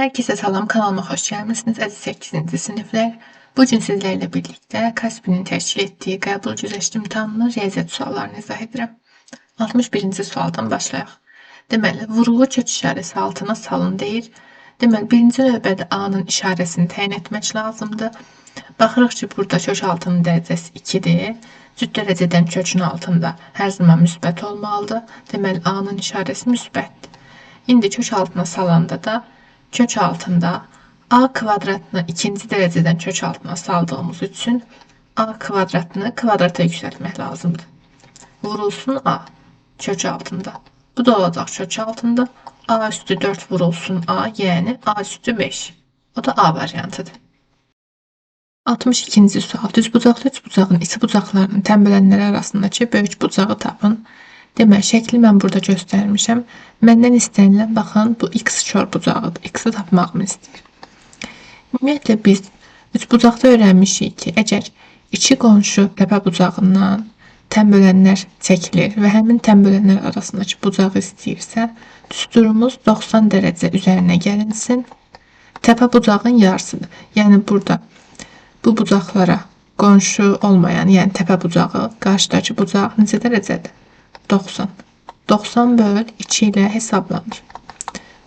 Herkese salam, kanalıma hoş gelmişsiniz əziz 8-ci siniflər. Bugün sizlerle birlikte Kasbinin təşkil etdiyi qəbul güzəşti imtahanının riyaziyyat suallarını izah edirəm. 61-ci sualdan başlayaq. Deməli, vurğu kök işarəsi altına salın deyir. Deməli, birinci növbədə A-nın işarəsini təyin etmək lazımdır. Baxırıq ki, burada kök altının dərəcəsi 2-dir. Cüt dərəcədən kökün altında hər zaman müsbət olmalıdır. Deməli, A-nın işarəsi müsbətdir. İndi kök altına salanda da kök altında A kvadratını ikinci dərəcədən kök altına saldığımız üçün A kvadratını kvadrata yükseltmək lazımdır. Vurulsun A kök altında. Bu da olacaq kök altında. A üstü 4 vurulsun A, yəni A üstü 5. O da A variantıdır. 62-ci sual. Düzbucaqlı üçbucağın içi bucaqlarının tənbələnləri arasındakı böyük bucağı tapın. Deməli, şəkli mən burada göstərmişəm. Məndən istənilən, baxın, bu x kör bucağıdır. X-i tapmağımı istəyir. Ümumiyyətlə, biz üçbucaqda öyrənmişik ki, əgər iki qonşu təpə bucağından tənbələnlər çəkilir və həmin tənbələnlər arasındakı bucağı istəyirsə, düsturumuz 90 dərəcə üzərinə gəlinsin. Təpə bucağın yarısıdır. Yəni, burada bu bucaqlara qonşu olmayan, yəni təpə bucağı, qarşıdakı bucaq necə dərəcədir? 90. 90 böl 2 ilə hesablanır.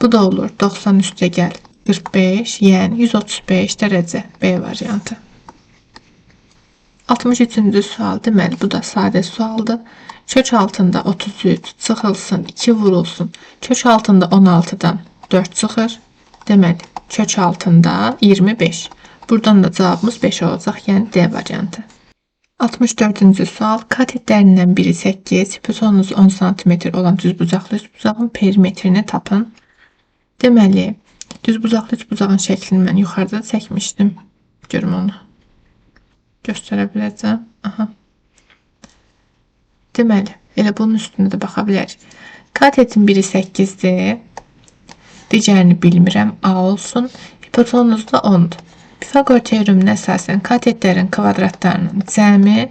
Bu da olur 90 üstə gəl 45, yəni 135 dərəcə B variantı. 63-cü sual. Deməli, bu da sadə sualdır. Kök altında 33 çıxılsın, 2 vurulsun. Kök altında 16-dan 4 çıxır. Deməli, kök altında 25. Buradan da cavabımız 5 olacaq, yəni D variantı. 64-cü sual. Katetlərindən biri 8, hipotenuzu 10 cm olan düzbucaqlı üçbucağın perimetrini tapın. Deməli, düzbucaqlı üçbucağın şəklini mən yuxarıda çəkmişdim. Görüm onu. Göstərə biləcəm. Aha. Deməli, elə bunun üstündə də baxa bilərik. Katetin biri 8-dir. Digərini bilmirəm. A olsun. Hipotenuz da 10-dur. Pifagor teoreminə əsasən katetlərin kvadratlarının cəmi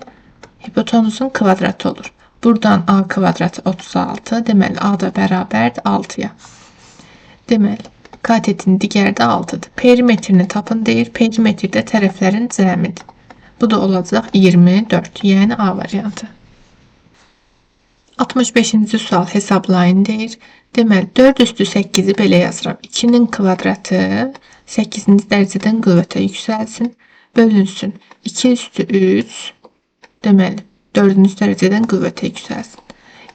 hipotenuzun kvadratı olur. Buradan A kvadratı 36. Deməli, A da bərabərdir 6-ya. Deməli, katetin digəri də 6-dır. Perimetrini tapın deyir. Perimetrdə tərəflərin cəmidir. Bu da olacaq 24. Yəni A variantı. 65-ci sual hesablayın deyir. Deməli, 4 üstü 8-i belə yazıram. 2-nin kvadratı 8-ci dərəcədən qüvvətə yüksəlsin, bölünsün. 2 üstü 3, deməli, 4-cü dərəcədən qüvvətə yüksəlsin.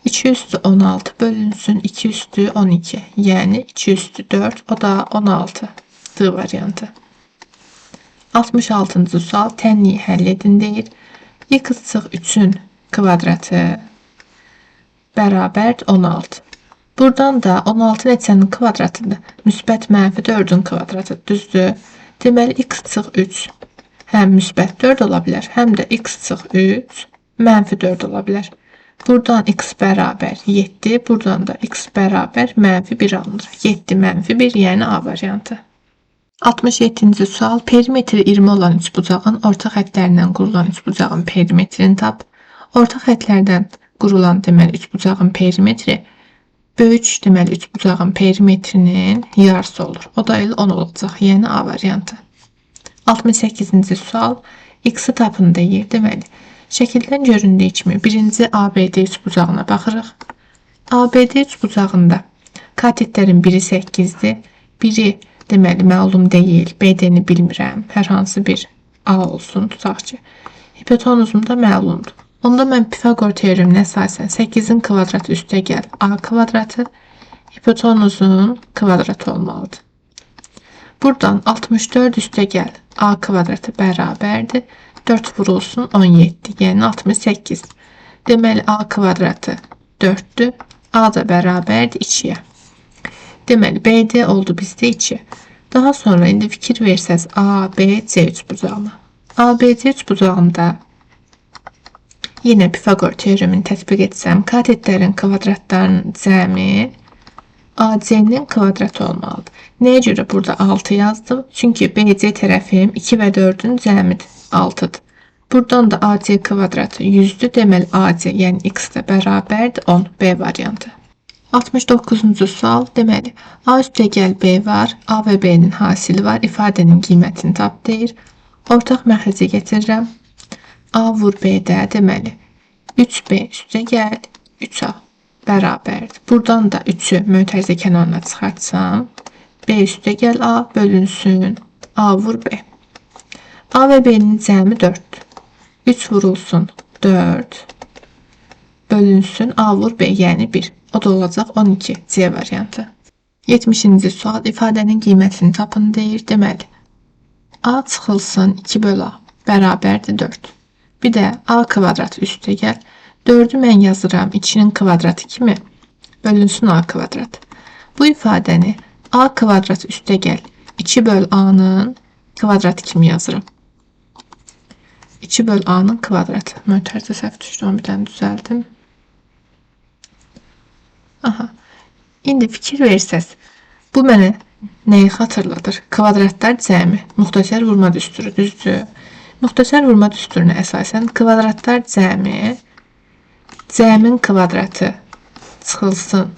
2 üstü 16 bölünsün, 2 üstü 12, yəni 2 üstü 4, o da 16. D variantı. 66-cı sual tənliyi həll edin deyir. Y-3-ün kvadratı bərabər 16. Buradan da 16 neçənin kvadratıdır. Müsbət mənfi 4-ün kvadratıdır. Düzdür. Deməli, x-3 həm müsbət 4 ola bilər, həm də x-3 mənfi 4 ola bilər. Buradan x bərabər 7, buradan da x bərabər mənfi 1 alınır. 7 mənfi 1, yəni A variantı. 67-ci sual. Perimetri 20 olan üçbucağın orta xətlərindən qurulan üçbucağın perimetrini tap. Orta xətlərdən qurulan deməli üçbucağın perimetri böyük deməli üçbucağın perimetrinin yarısı olur. O da 10 olacaq, yəni A variantı. 68-ci sual. X-i tapın deyir. Deməli, şəkildən göründüyü kimi birinci ABD üçbucağına baxırıq. ABD üçbucağında katetlərin biri 8-dir. Biri deməli məlum deyil. BD-ni bilmirəm. Hər hansı bir A olsun. Tutaq ki, hipotenuzum da məlumdur. Onda mən Pifagor teoreminə əsasən 8-in kvadratı üstə gəl A kvadratı hipotenuzun kvadratı olmalıdır. Buradan 64 üstə gəl A kvadratı bərabərdir. 4 vurulsun 17, yəni 68. Deməli, A kvadratı 4'dür. A da bərabərdir 2'yə. Deməli, BD oldu bizdə 2. Daha sonra indi fikir versəz ABC üçbucağına. ABC üçbucağında yine Pifagor teoremini tətbiq etsəm, katetlərin kvadratlarının cəmi AC'nin kvadratı olmalıdır. Nəyə görə burada 6 yazdım? Çünki BC tərəfim 2 və 4'ün cəmidir. 6'dır. Buradan da AC kvadratı 100'dür. Deməli AC, yəni x də bərabərdir 10. B variantı. 69-cu sual. Deməli, A üstəgəl B var, A və B-nin hasili var, ifadənin qiymətini tap deyir. Ortaq məxrəcə getirirəm. A vur B-də, deməli, 3B üstəgəl 3A bərabərdir. Buradan da 3-ü mötərizə kənarına çıxartsam, B üstəgəl A bölünsün A vur B. A və B-nin cəmi 4'dür. 3 vurulsun 4 bölünsün A vur B, yəni 1. O da olacaq 12. C variantı. 70-ci sual. İfadənin qiymətini tapın deyir. Deməli, A çıxılsın 2 bölü A bərabərdir 4. Bir də A kvadrat üstəgəl 4'ü mən yazıram 2'nin kvadratı kimi bölünsün A kvadrat. Bu ifadəni A kvadrat üstəgəl 2 böl A'nın kvadratı kimi yazıram. 2 böl A'nın kvadratı. Mötərizə səhv düşdü, onu bir dənə düzəldim. Aha. İndi fikir verirsəz, bu mənə nəyi xatırladır? Kvadratlar cəmi, müxtəsər vurma düsturu, düzdür? Müxtəsər vurma düsturuna əsasən kvadratlar cəmin kvadratı çıxılsın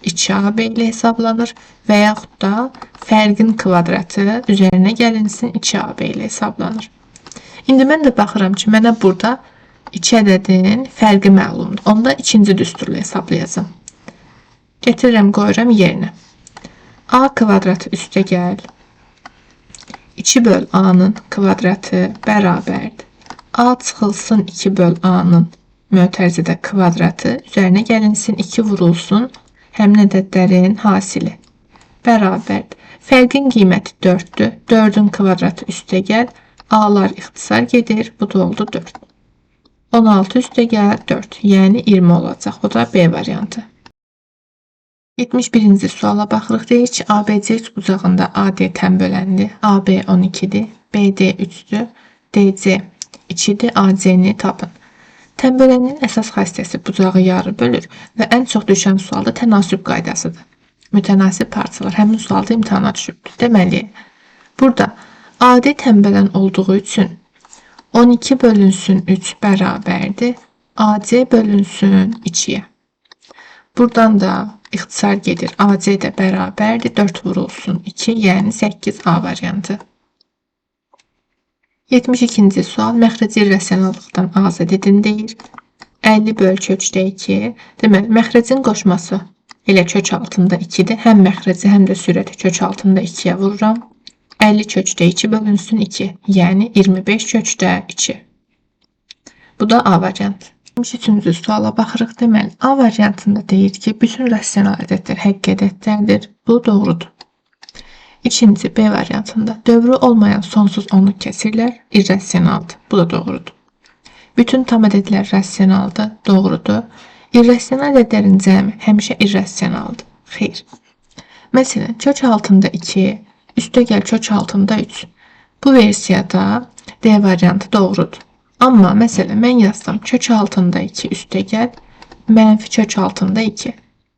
2AB ilə hesablanır və yaxud da fərqin kvadratı üzərinə gəlinsin 2AB ilə hesablanır. İndi mən də baxıram ki, mənə burada 2 ədədin fərqi məlumdur. Onda ikinci düsturla hesablayacağım. Getirirəm, qoyuram yerinə. A kvadratı üstəgəl 2 böl A'nın kvadratı bərabərdir. A çıxılsın 2 böl A'nın mötərizədə kvadratı üzərinə gəlinsin 2 vurulsun həmin ədədlərin hasili bərabərdir. Fərqin qiyməti 4'dür. 4'ün kvadratı üstəgəl A'lar ixtisar gedir. Bu da oldu 4. 16 üstəgəl 4, yəni 20 olacaq. O da B variantı. 71-ci suala baxırıq. Deyir ki, ABC üçbucağında AD tənbölənli, AB 12'dir, BD 3'dür, DC 2'dir, AC-ni tapın. Tənböləninin əsas xassəsi bucağı yarı bölür və ən çox düşən sualda tənasüb qaydasıdır. Mütənasib parçalar həmin sualda imtahana düşübdür. Deməli, burada AD tənbələn olduğu üçün 12 bölünsün 3 bərabərdir. AC bölünsün 2'ye. Buradan da ixtisar gedir. AC də bərabərdir. 4 vurulsun 2, yəni 8A variantı. 72-ci sual. Məxrəci irrasionallıqdan azad edin deyir. 50 böl kökdə 2. Deməli, məxrəcin qoşması elə kök altında 2'dir. Həm məxrəci, həm də sürəti kök altında 2'yə vururam. 50 kökdə 2 bölünsün 2, yəni 25 kökdə 2. Bu da A variantı. 73-cü suala baxırıq. Deməli, A variantında deyir ki, bütün rasional ədədlər həqiqi ədədlərdir. Bu doğrudur. İkinci B variantında dövrü olmayan sonsuz onluq kəsirlər irrasionaldır. Bu da doğrudur. Bütün tam ədədlər rasionaldır. Doğrudur. İrrasional ədədlərin cəmi həmişə irrasionaldır. Xeyr. Məsələn, kök altında 2, üstəgəl kök altında 3. Bu versiyada D variantı doğrudur. Amma məsələn, mən yazsam kök altında 2 üstəgəl mənfi kök altında 2.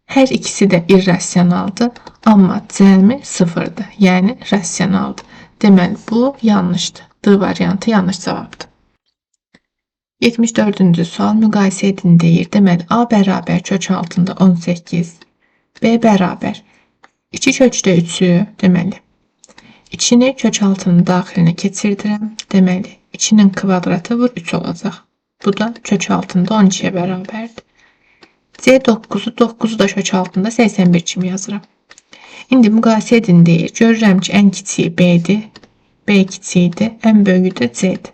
Hər ikisi də irrasionaldır, amma cəmi 0'dır. Yəni rasionaldır. Deməli, bu yanlışdır. D variantı yanlış cavabdır. 74-cü sual müqayisə edin deyir. Deməli, A bərabər kök altında 18, B bərabər 2 kökdə 3'ü, deməli, 2'ni kök altının daxilinə keçirdirəm. Deməli, 2'nin kvadratı vur 3 olacaq. Bu da kök altında 12'ye bərabərdir. C9'u da kök altında 81 kimi yazıram. İndi müqayisə edin deyir. Görürəm ki, ən kiçiyi B'dir, B kiçiyidir, ən böyüyü də C'dir.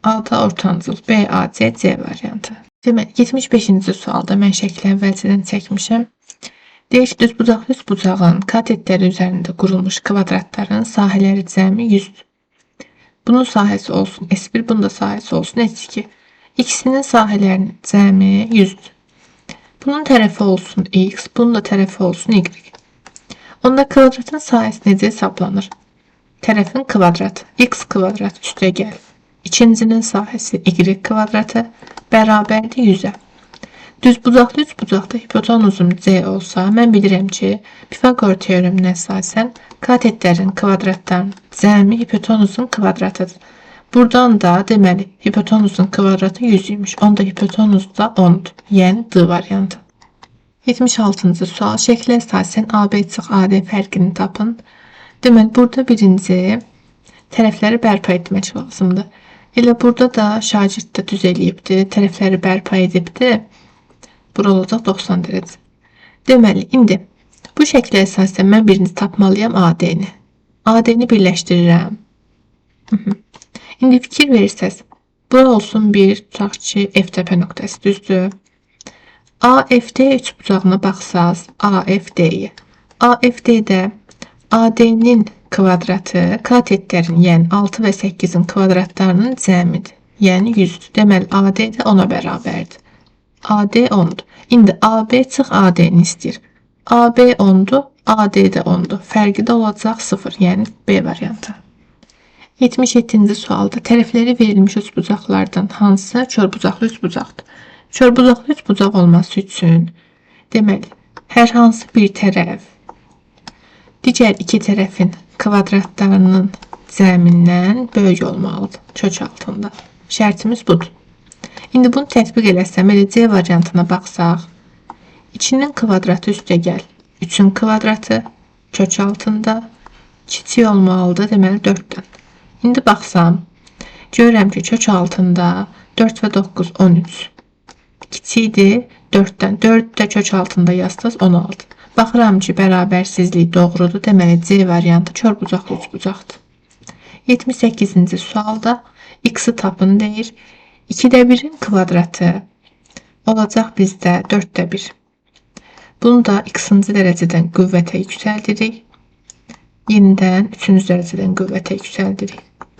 Alta ortancıl BAC C variantı. Deməli, 75-ci sualda mən şəkli əvvəlcədən çəkmişəm. Deyir ki, düz bucağın katetləri üzərində qurulmuş kvadratların sahələri cəmi 100'dür. Bunun sahəsi olsun S1, bunun da sahəsi olsun S2. İkisinin sahələrinin cəmi 100'dür. Bunun tərəfi olsun X, bunun da tərəfi olsun Y. Onda kvadratın sahəsi necə hesablanır? Tərəfin kvadratı X kvadrat üstəgəl. İkincinin sahəsi Y kvadratı bərabərdir 100'ə. Düzbucaqlı üçbucaqda hipotenuzum C olsa, mən bilirəm ki, Pifaqor teoreminə əsasən katetlərin kvadratlarının cəmi hipotenuzun kvadratıdır. Buradan da deməli hipotenuzun kvadratı 100 imiş. Onda hipotenuz da 10'dur. Yəni D variantı. 76-cı sual. Şəklə əsasən AB çıx AD fərqini tapın. Deməli, burada birinci tərəfləri bərpa etmək lazımdır. Elə burada da şagird də düz eləyibdi. Tərəfləri bərpa edibdi. Bura olacaq 90 dərəcə. Deməli, indi bu şəklə əsasən mən birinci tapmalıyam AD-ni. AD-ni birləşdirirəm. İndi fikir verirsəz, bura olsun bir, tutaq ki, F təpə nöqtəsi, düzdür? AFD üçbucağına baxsaz, AFD-yə. AFD-də AD-nin kvadratı katetlərin, yəni 6 və 8-in kvadratlarının cəmidir. Yəni 100-dür. Deməli, AD də 10-a bərabərdir. AD 10-dur. İndi AB çıx AD-ni istəyir. AB 10-dur, AD də 10-dur. Fərqi də olacaq 0, yəni B variantı. 77-ci sualda tərəfləri verilmiş üçbucaqlardan hansı çörbucaqlı üçbucaqdır? Çörbucaqlı üçbucaq olması üçün deməli, hər hansı bir tərəf digər iki tərəfin kvadratlarının cəmindən böyük olmalıdır kök altında. Şərtimiz budur. İndi bunu tətbiq eləsəm, elə C variantına baxsaq, 2-nin kvadratı üstə gəl, 3-ün kvadratı kök altında kiçik olmalıdır, deməli 4-dən. İndi baxsam, görürəm ki, kök altında 4 və 9, 13. Kiçikdir 4-dən. 4 də kök altında yazsaz 16. Baxıram ki, bərabərsizlik doğrudur. Deməli, C variantı çörbucaqlı üçbucaqdır. 78-ci sualda x-i tapın deyir. 2-də 1-in kvadratı olacaq bizdə 4-də 1. Bunu da x-ci dərəcədən qüvvətə yüksəldirik. Yenidən 3-cü dərəcədən qüvvətə yüksəldirik.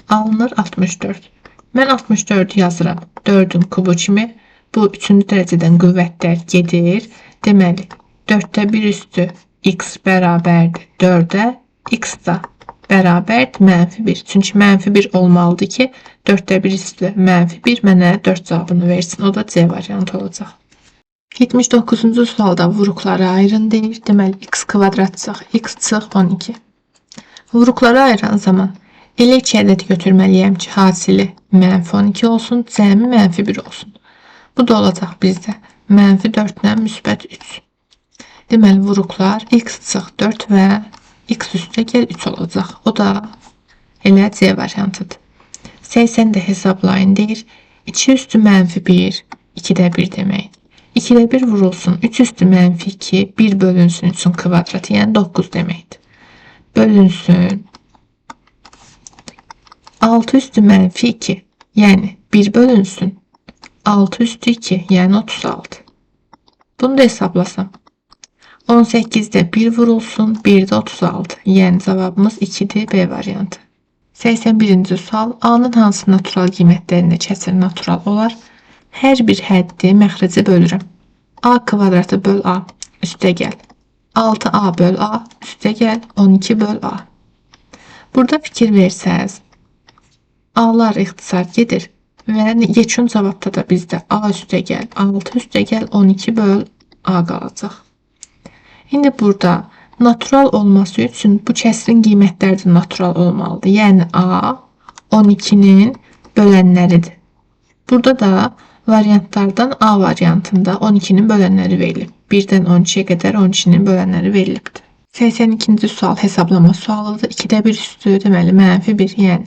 Alınır 64. Mən 64 yazıram 4-ün kubu kimi. Bu 3-cü dərəcədən qüvvətlər gedir. Deməli, 4-də 1 üstü x bərabərdir 4-ə, x da bərabərdir -1. Çünki -1 olmalıdır ki, 4-də 1 üstü -1 mənə 4 cavabını versin. O da C variantı olacaq. 79-cu sualda vuruqları ayırın deyir. Deməli, x kvadrat çıx, x çıx 12. Vuruqları ayıran zaman elə iki ədəd götürməliyəm ki, hasili -12 olsun, cəmi -1 olsun. Bu da olacaq bizdə -4-lə -3. Deməli, vuruqlar x çıx 4 və x üstə gəl 3 olacaq. O da elə C variantıdır. 80-də hesablayın deyir. 2 üstü -1, 2-də 1 demək. 2-də 1 vurulsun, 3 üstü -2, 1 bölünsün 3-ün kvadratı, yəni 9 deməkdir. Bölünsün 6 üstü -2, yəni 1 bölünsün 6 üstü 2, yəni 36. Bunu da hesablasam. 18'de 1 vurulsun, 1'de 36. Yəni cavabımız 2'dir, B variantı. 81-ci sual. A-nın hansı natural qiymətlərində kəsr natural olar? Hər bir həddi məxrəcə bölürəm. A kvadratı böl A, üstə gəl. 6A böl A, üstə gəl. 12 böl A. Burada fikir versəz, A'lar ixtisar gedir. Və yekun cavabda da bizdə A üstə gəl, 6 üstə gəl, 12 böl A qalacaq. İndi burada natural olması üçün bu kəsrin qiymətləri də natural olmalıdır. Yəni A 12'nin bölənləridir. Burada da variantlardan A variantında 12'nin bölənləri verilib. 1-dən 12'ye qədər 12'nin bölənləri verilibdir. 82-ci sual hesablama sualıdır. 2'də 1 üstü deməli -1, yəni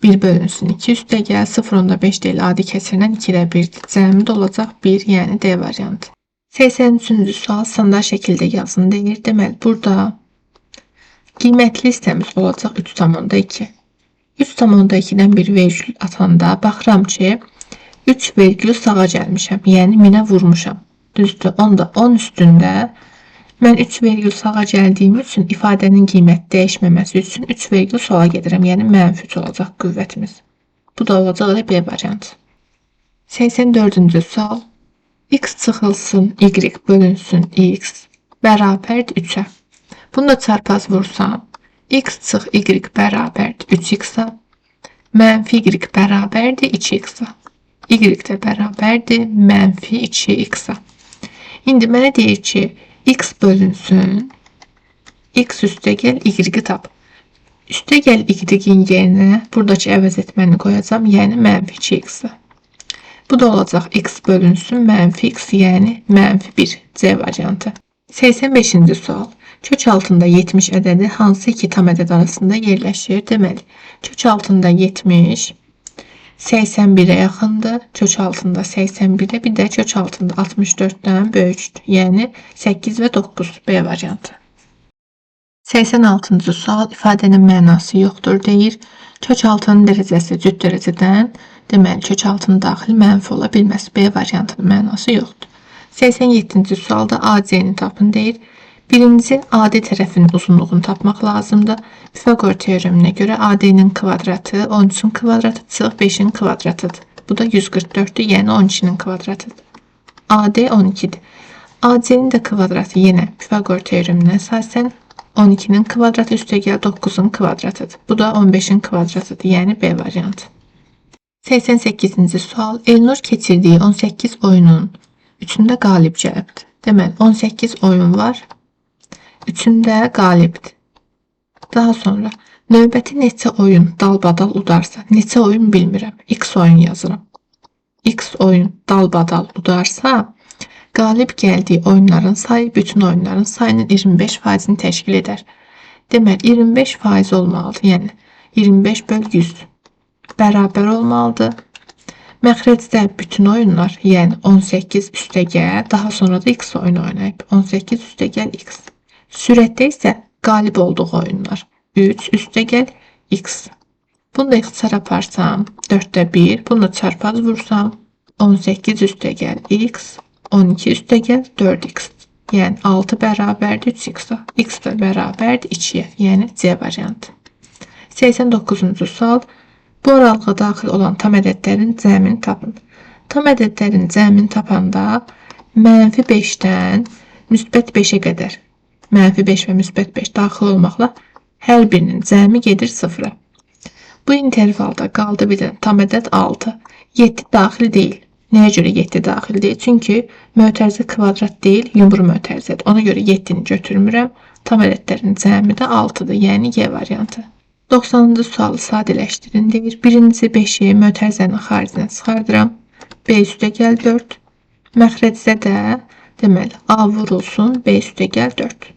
1 bölünsün 2 üstə gəl, 0.5 deyil, adi kəsirlə 2'də 1 cəmi də olacaq 1, yəni D variantı. 83-cü sual standart şəkildə yazın deyir. Deməli, burada qiymətli hissəmiz olacaq 3.2. 3.2-dən bir vergül atanda baxıram ki, 3 vergül sağa gəlmişəm, yəni 1000'ə vurmuşam. Düzdür, onda 10 üstündə mən 3 vergül sağa gəldiyim üçün ifadənin qiymət dəyişməməsi üçün 3 vergül sola gedirəm, yəni -3 olacaq qüvvətimiz. Bu da olacaq da B variantı. 84-cü sual. X çıxılsın, Y bölünsün, X bərabərdir 3'ə. Bunu da çarpaz vursam, X çıx Y bərabərdir 3X-a, -Y bərabərdir 2X-a. Y də bərabərdir -2X-a. İndi mənə deyir ki, X bölünsün, X üstə gəl, Y tap. Üstə gəl Y-in yerinə buradakı əvəz etməni qoyacağım, yəni -2X-a. Bu da olacaq x bölünsün mənfi x, yəni mənfi 1. C variantı. 85-ci sual. Kök altında 70 ədədi hansı iki tam ədəd arasında yerləşir? Deməli, kök altında 70 81'e yaxındır. Kök altında 81'e, bir də kök altında 64'dən böyükdür. Yəni 8 və 9 B variantı. 86-cı sual ifadənin mənası yoxdur deyir. Kök altının dərəcəsi cüt dərəcədən, deməli kök altının daxil mənfi ola bilməz. B variantının mənası yoxdur. 87-ci sualda AC'ni tapın deyir. Birinci AD tərəfinin uzunluğunu tapmaq lazımdır. Pifaqor teoreminə görə AD'nin kvadratı 13'ün kvadratı çıx 5'in kvadratıdır. Bu da 144'dür, yəni 12'nin kvadratıdır. AD 12'dir. AC'nin də kvadratı yenə Pifaqor teoreminə əsasən 12'nin kvadratı üstəgəl 9'un kvadratıdır. Bu da 15'in kvadratıdır, yəni B variantı. 88-ci sual. Elnur keçirdiyi 18 oyunun 3'ündə qalib gəlibdir. Deməli 18 oyun var. 3'ündə qalibdir. Daha sonra növbəti neçə oyun dalbadal udarsa, neçə oyun bilmirəm. X oyun yazıram. X oyun dalbadal udarsa, qalib gəldiyi oyunların sayı bütün oyunların sayının 25%'ni təşkil edər. Deməli 25% olmalıdır. Yəni 25 böl 100 bərabər olmalıdır. Məxrəcdə bütün oyunlar, yəni 18 üstəgəl, daha sonra da x oyunu oynayıb. 18 üstəgəl x. Sürətdə isə qalib olduğu oyunlar 3 üstəgəl x. Bunu da ixtisar aparsam 4'də 1, bunu da çarpaz vursam 18 üstəgəl x, 12 üstəgəl 4x. Yəni 6 bərabərdir 3x-a. X də bərabərdir 2'yə. Yəni C variantı. 89-cu sual. Bu aralığa daxil olan tam ədədlərin cəmini tapın. Tam ədədlərin cəmini tapanda mənfi 5'dən müsbət 5'e qədər, mənfi 5 və müsbət 5 daxil olmaqla hər birinin cəmi gedir 0'a. Bu intervalda qaldı bir dənə tam ədəd 6. 7 daxil deyil. Nəyə görə 7 daxil deyil? Çünki mötərizə kvadrat deyil, yumru mötərizədir. Ona görə 7'ni götürmürəm. Tam ədədlərin cəmi də 6'dır. Yəni G variantı. 90-cı sualı sadələşdirin deyir. Birinci 5'i mötərizənin xaricinə çıxardıram. B üstəgəl 4. Məxrəcdə də deməli A vurulsun, B üstəgəl 4.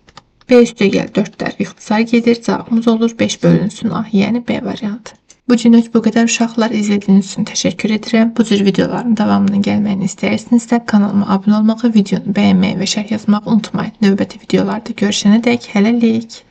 B üstəgəl 4'lər ixtisar gedir. Cavabımız olur 5 bölünsün A, yəni B variantı. Bu günlük bu qədər uşaqlar, izlədiyiniz üçün təşəkkür edirəm. Bu cür videoların davamının gəlməyini istəyirsinizsə kanalıma abunə olmağı, videonu bəyənməyi və şərh yazmağı unutmayın. Növbəti videolarda görüşənədək hələlik.